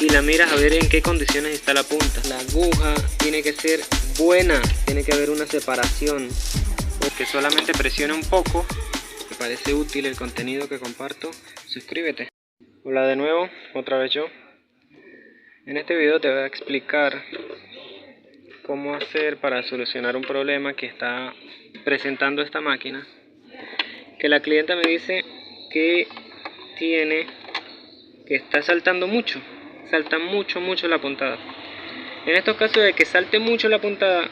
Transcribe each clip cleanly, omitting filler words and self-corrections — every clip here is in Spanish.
y la miras a ver en qué condiciones está la punta. La aguja tiene que ser buena, tiene que haber una separación, que solamente presione un poco. ¿Te parece útil el contenido que comparto? Suscríbete. Hola de nuevo, otra vez yo. En este video te voy a explicar cómo hacer para solucionar un problema que está presentando esta máquina, que la clienta me dice que está saltando mucho, salta mucho la puntada. En estos casos de que salte mucho la puntada,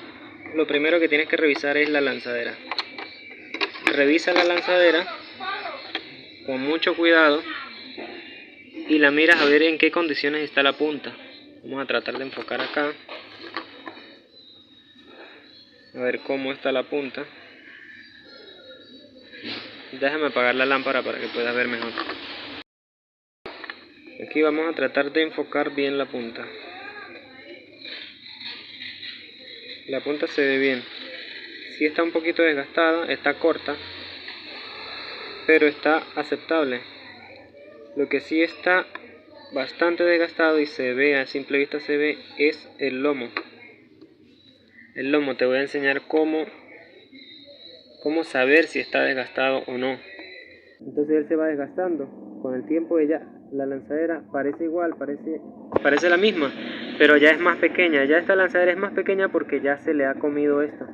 lo primero que tienes que revisar es la lanzadera. Revisa la lanzadera con mucho cuidado y la miras a ver en qué condiciones está la punta. Vamos a tratar de enfocar acá, a ver cómo está la punta. Déjame apagar la lámpara para que puedas ver mejor. Aquí vamos a tratar de enfocar bien la punta. La punta se ve bien. Sí está un poquito desgastada, está corta, pero está aceptable. Lo que sí está bastante desgastado y se ve, a simple vista se ve, es el lomo. El lomo, te voy a enseñar cómo saber si está desgastado o no. Entonces él se va desgastando. Con el tiempo la lanzadera parece igual, parece la misma, pero ya es más pequeña. Ya esta lanzadera es más pequeña porque ya se le ha comido esto.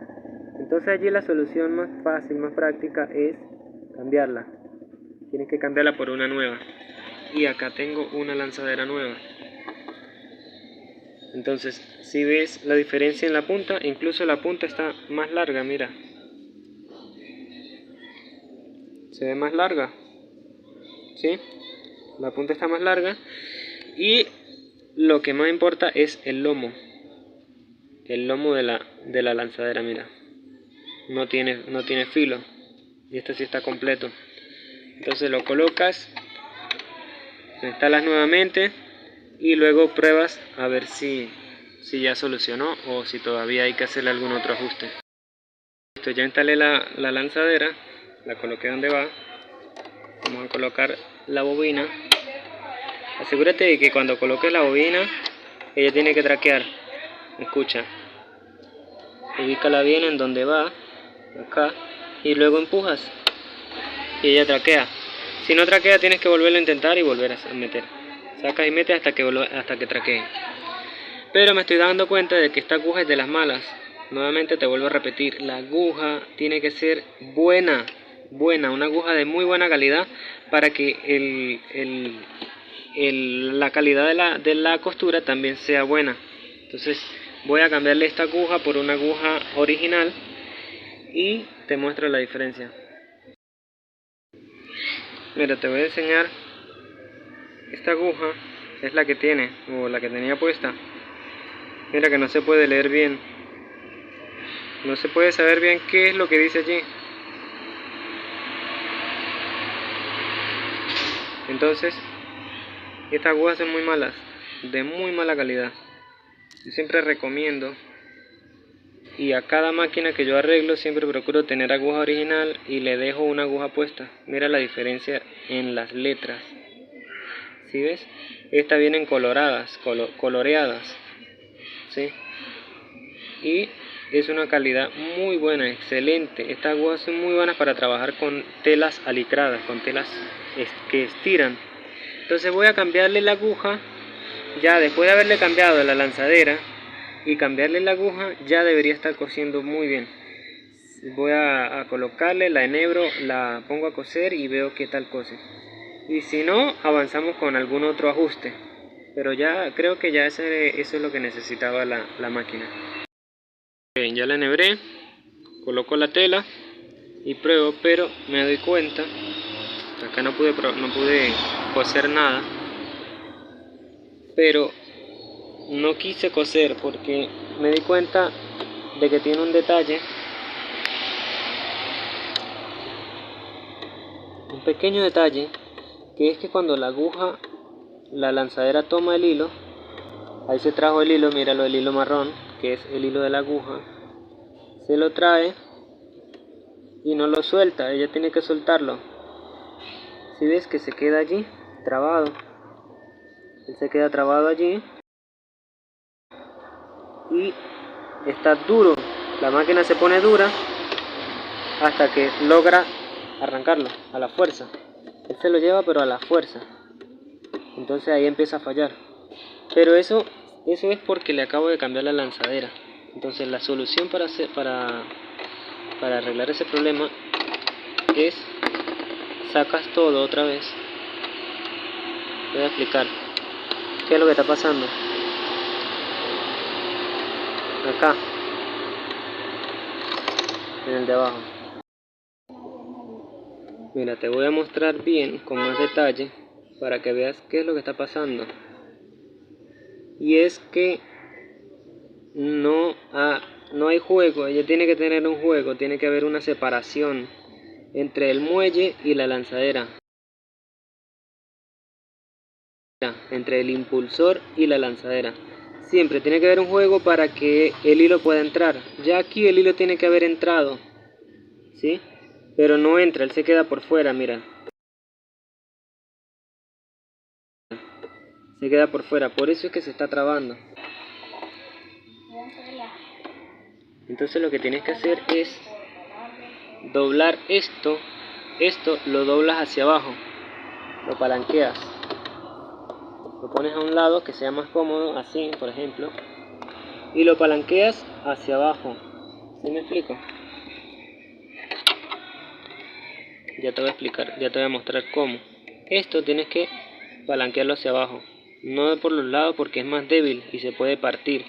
Entonces allí la solución más fácil, más práctica es cambiarla. Tienes que cambiarla por una nueva. Y acá tengo una lanzadera nueva. Entonces, si ves la diferencia en la punta, incluso la punta está más larga, mira. Se ve más larga. ¿Sí? La punta está más larga. Y lo que más importa es el lomo. El lomo de la lanzadera, mira. No tiene filo. Y este sí está completo. Entonces lo colocas, lo instalas nuevamente y luego pruebas a ver si ya solucionó o si todavía hay que hacerle algún otro ajuste. Listo, ya instalé la lanzadera, la coloqué donde va. Vamos a colocar la bobina. Asegúrate de que cuando coloques la bobina, ella tiene que traquear. Escucha, ubícala bien en donde va, acá, y luego empujas y ella traquea. Si no traquea, tienes que volverlo a intentar y volver a meter. Sacas y metes hasta que traquee. Pero me estoy dando cuenta de que esta aguja es de las malas. Nuevamente te vuelvo a repetir, la aguja tiene que ser buena, una aguja de muy buena calidad para que la calidad de la costura también sea buena. Entonces voy a cambiarle esta aguja por una aguja original y te muestro la diferencia. Mira, te voy a enseñar. Esta aguja es la que tiene, o la que tenía puesta. Mira que no se puede leer bien. No se puede saber bien qué es lo que dice allí. Entonces, estas agujas son muy malas, de muy mala calidad. Yo siempre recomiendo, y a cada máquina que yo arreglo siempre procuro tener aguja original y le dejo una aguja puesta. Mira la diferencia en las letras. ¿Sí ves? Estas vienen coloradas, coloreadas. ¿Sí? Y es una calidad muy buena, excelente. Estas agujas son muy buenas para trabajar con telas alicradas, con telas que estiran. Entonces voy a cambiarle la aguja. Ya después de haberle cambiado la lanzadera y cambiarle la aguja, ya debería estar cosiendo muy bien. Voy a colocarle, la enhebro, la pongo a coser y veo qué tal cose. Y si no, avanzamos con algún otro ajuste. Pero ya creo que ya eso es lo que necesitaba la máquina. Bien, ya la enhebré, coloco la tela y pruebo, pero me doy cuenta, acá no pude coser nada, pero no quise coser porque me di cuenta de que tiene un detalle, un pequeño detalle, que es que cuando la lanzadera toma el hilo, ahí se trajo el hilo, míralo, el hilo marrón, que es el hilo de la aguja, se lo trae y no lo suelta, ella tiene que soltarlo. Si ves que se queda allí trabado, Él se queda trabado allí y está duro. La máquina se pone dura hasta que logra arrancarlo a la fuerza. Él se lo lleva pero a la fuerza. Entonces ahí empieza a fallar. Pero eso es porque le acabo de cambiar la lanzadera. Entonces la solución para arreglar ese problema es sacas todo otra vez. Te voy a explicar qué es lo que está pasando. Acá, en el de abajo. Mira, te voy a mostrar bien con más detalle para que veas qué es lo que está pasando. Y es que no hay juego. Ella tiene que tener un juego, tiene que haber una separación entre el muelle y la lanzadera, entre el impulsor y la lanzadera. Siempre tiene que haber un juego para que el hilo pueda entrar. Ya aquí el hilo tiene que haber entrado, ¿sí? Pero no entra, él se queda por fuera, mira. Se queda por fuera, por eso es que se está trabando. Entonces lo que tienes que hacer es doblar esto lo doblas hacia abajo, lo palanqueas, lo pones a un lado que sea más cómodo, así por ejemplo, y lo palanqueas hacia abajo. ¿Sí me explico? Ya te voy a explicar, ya te voy a mostrar cómo. Esto tienes que palanquearlo hacia abajo, no por los lados porque es más débil y se puede partir,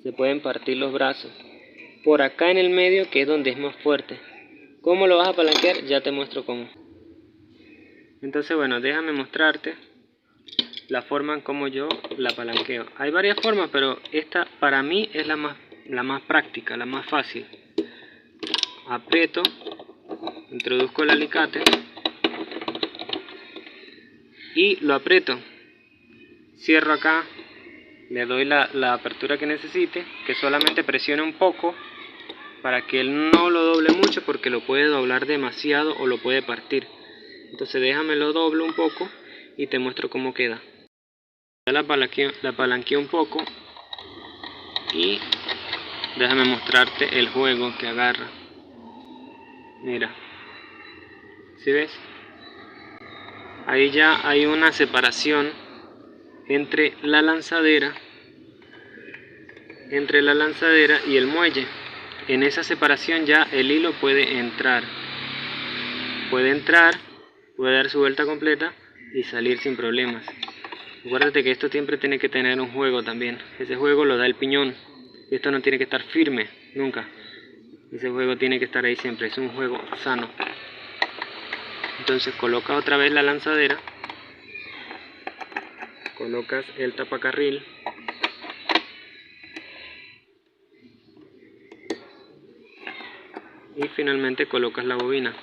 se pueden partir los brazos. Por acá en el medio, que es donde es más fuerte. ¿Cómo lo vas a palanquear? Ya te muestro cómo. Entonces bueno, déjame mostrarte la forma en cómo yo la palanqueo. Hay varias formas, pero esta para mí es la más práctica, la más fácil. Aprieto, introduzco el alicate y lo aprieto. Cierro acá, le doy la apertura que necesite, que solamente presione un poco para que él no lo doble mucho porque lo puede doblar demasiado o lo puede partir. Entonces déjame lo doblo un poco y te muestro cómo queda. Ya la palanqueo un poco y déjame mostrarte el juego que agarra. Mira, ¿sí ves? Ahí ya hay una separación entre la lanzadera y el muelle. En esa separación ya el hilo puede entrar, puede dar su vuelta completa y salir sin problemas. Acuérdate que esto siempre tiene que tener un juego también. Ese juego lo da el piñón. Esto no tiene que estar firme nunca. Ese juego tiene que estar ahí siempre. Es un juego sano. Entonces coloca otra vez la lanzadera. Colocas el tapacarril. Y finalmente colocas la bobina.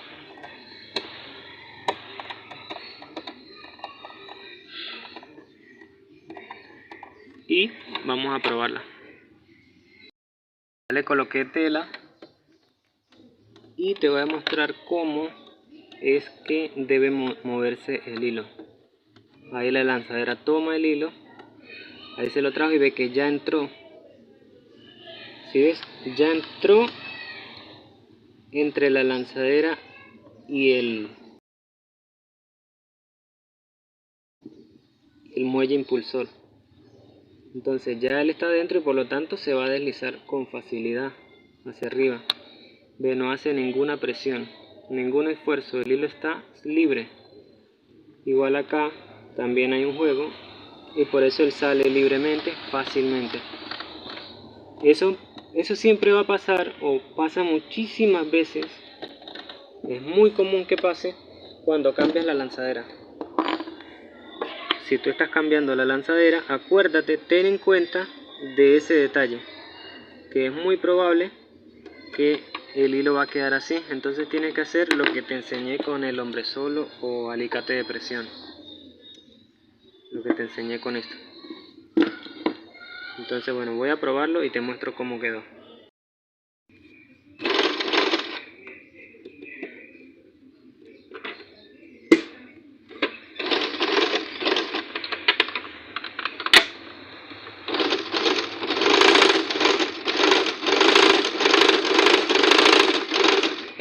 Y vamos a probarla. Le coloqué tela y te voy a mostrar cómo es que debe moverse el hilo. Ahí la lanzadera toma el hilo, ahí se lo trajo y ve que ya entró. ¿Sí ves? Ya entró entre la lanzadera y el muelle impulsor. Entonces ya él está dentro y por lo tanto se va a deslizar con facilidad hacia arriba. Ve, no hace ninguna presión, ningún esfuerzo, el hilo está libre. Igual acá también hay un juego y por eso él sale libremente, fácilmente. Eso siempre va a pasar, o pasa muchísimas veces. Es muy común que pase cuando cambias la lanzadera. Si tú estás cambiando la lanzadera, acuérdate, ten en cuenta de ese detalle, que es muy probable que el hilo va a quedar así. Entonces tienes que hacer lo que te enseñé con el hombre solo o alicate de presión, lo que te enseñé con esto. Entonces bueno, voy a probarlo y te muestro cómo quedó.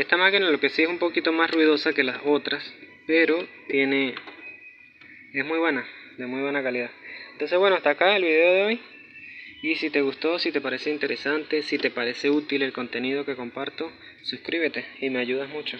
Esta máquina lo que sí es un poquito más ruidosa que las otras, pero es muy buena, de muy buena calidad. Entonces bueno, hasta acá el video de hoy. Y si te gustó, si te parece interesante, si te parece útil el contenido que comparto, suscríbete y me ayudas mucho.